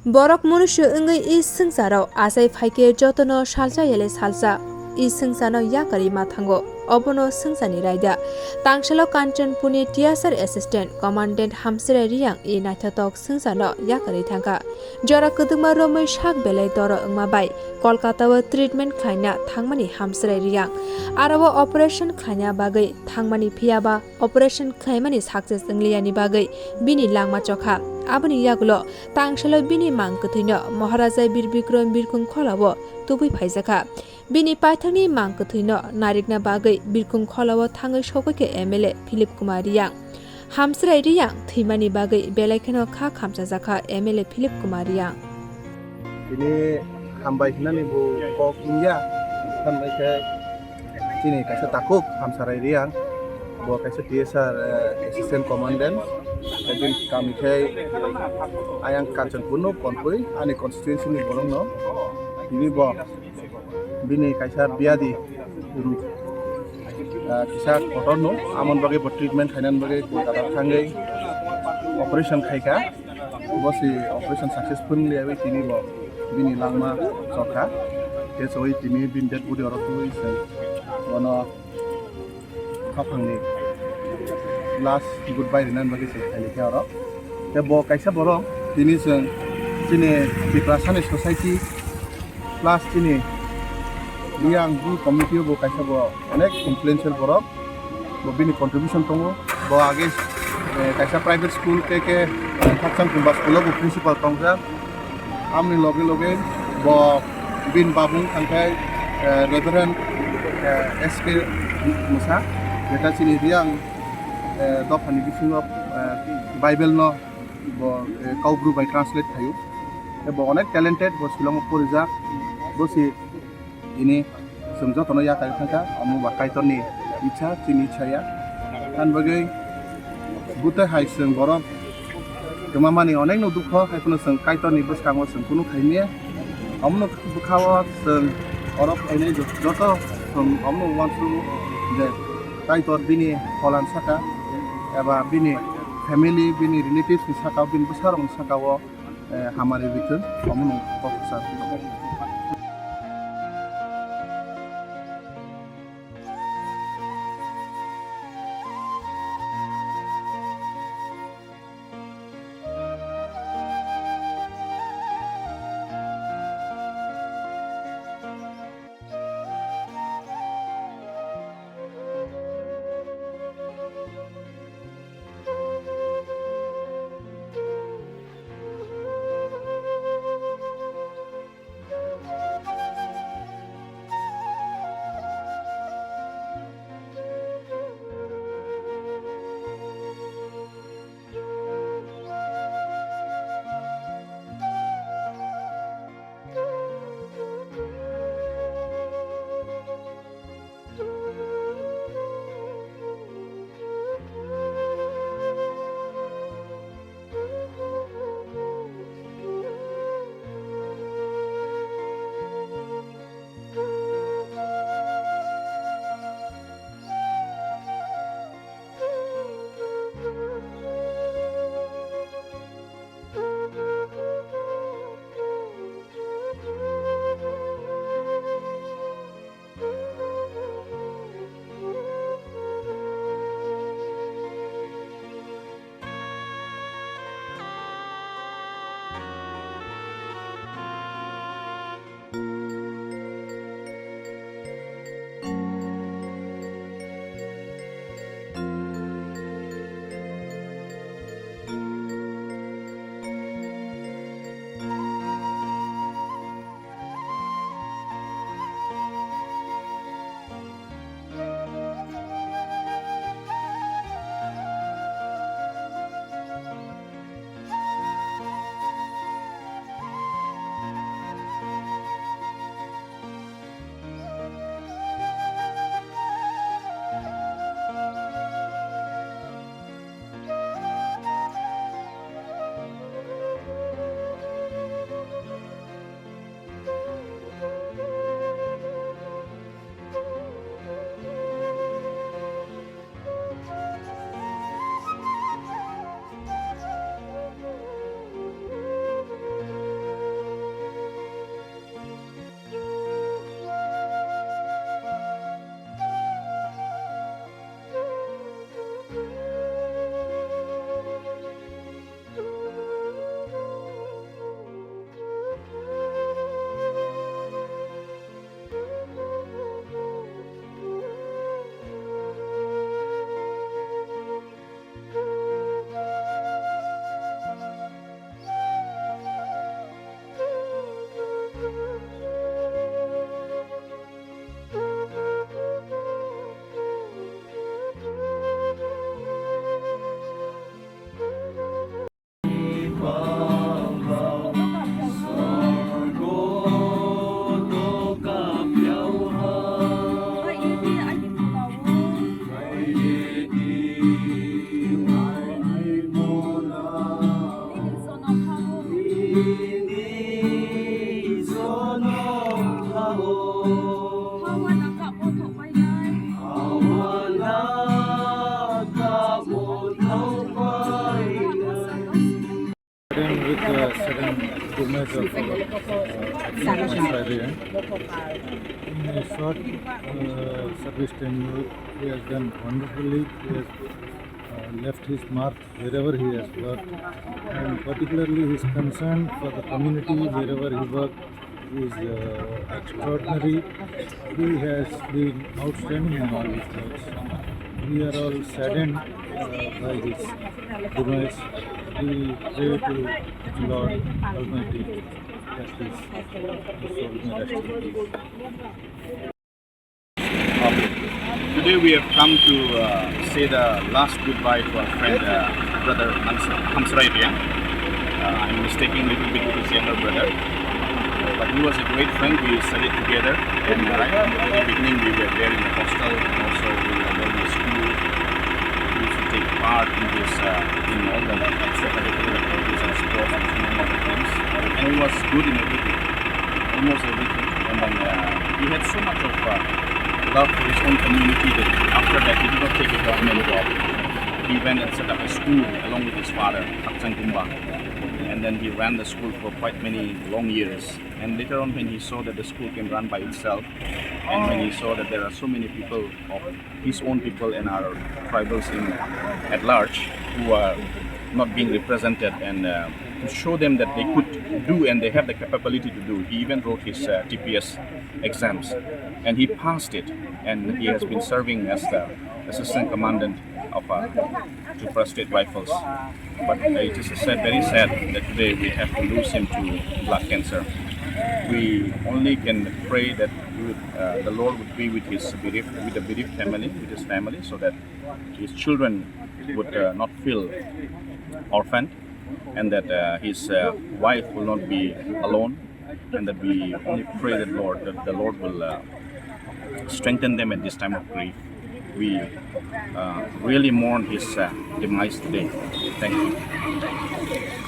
borok munushu ungai is sungsarao asai phaike jotono salsa yele salsa is sungsano yakari mathango obono sungsani raida tangshalo kanchanpuni TSR assistant Commandent Hamsarai Reang e naithatok sungsano yakari thangka jora kudungma romoi shak belai toro ungma bai Kolkata o treatment khaina thangmani Hamsarai Reang arawo operation khaina bagai thangmani phiyaba operation khaimani success ungliyani bagai bini langma chokha aboni yagulo tangshalo bini mangkuthuino Maharaja Bir Bikram Birkung kholawo tubui phaijaka bini paithani mangkuthuino narikna bagai Birkung kholawo thangai sokoike MLA Philip Kumar Reang Hamsarai Reang thimani bagai belaikeno kha khamjaka MLA Philip Kumar Reang ini hambai hinani bu kok India kan mereka sini kasih takuk Hamsarai Reang bu kasih TSR assistant commandant jadi kami ayang kancen puno konpui ani constituency ni borong no ini bu bini kasih biadi guru kisah kotor no amon bagi buat treatment kainan bagi Kolkata thangai operation khaika bosi operation successful liawi ini bu bini Langma chokha te soi tini bin dead body oro tu is ono khapangni last goodbye rinan bagi se khali ke oro te bo kaisa boro tini jeng tini TRIPURA society plus tini Reang bu community bo kaisa bo onek influential boro bo bini contribution tongo bo age kaisa private school ke khamjak kumba school bo principal tongja amni loge bo bin babung tangkai Reverend SK Musa jeta sini Reang dopani bisingo Bible no bo kaubru by translate thayu bo onek talented bo silong porija bo si ini semjo tono ya kai thangka amu bakai toni icha chini chaya kan bagai buta hai seng borok Kemamani onek no dukho kaipun seng kaiton ni boskango seng kunu khaimia amno bukhawa seng orok aine joto amno wansu je kaitor bini holan saka eba bini family bini relatives ni saka bin besarong sakawo hamari bitun amno professor the sudden demise of Hamsarai Reang. In a short service tenure, he has done wonderfully. He has left his mark wherever he has worked, and particularly his concern for the community wherever he worked is extraordinary. He has been outstanding in all his works. We are all saddened by his demise. We pray to Lord Almighty that his soul may rest in peace. Today we have come to say the last goodbye to our friend, brother Hamsarai Reang. I'm mistaking a little bit with his younger brother. But he was a great friend. We studied together, and right from the very beginning we were there in the hostel, and also we were there in the school. We used to take part in this, in all the extracurricular activities and sports and so many other things. And he was good in everything, almost everything. And then he had so much of love for his own community that after that he did not take a government job. He went and set up a school along with his father, and then he ran the school for quite many long years. And later on, when he saw that the school can run by itself, and when he saw that there are so many people of his own people and our tribals at large who are not being represented, and to show them that they could do and they have the capability to do, he even wrote his TPS exams, and he passed it, and he has been serving as the assistant commandant of TRIPURA State Rifles. But it is very sad that today we have to lose him to blood cancer. We only can pray that the Lord would be with his bereaved family, with his family, so that his children would not feel orphaned, and that his wife will not be alone, and that we only pray that the Lord will strengthen them at this time of grief. We really mourn his demise today. Thank you.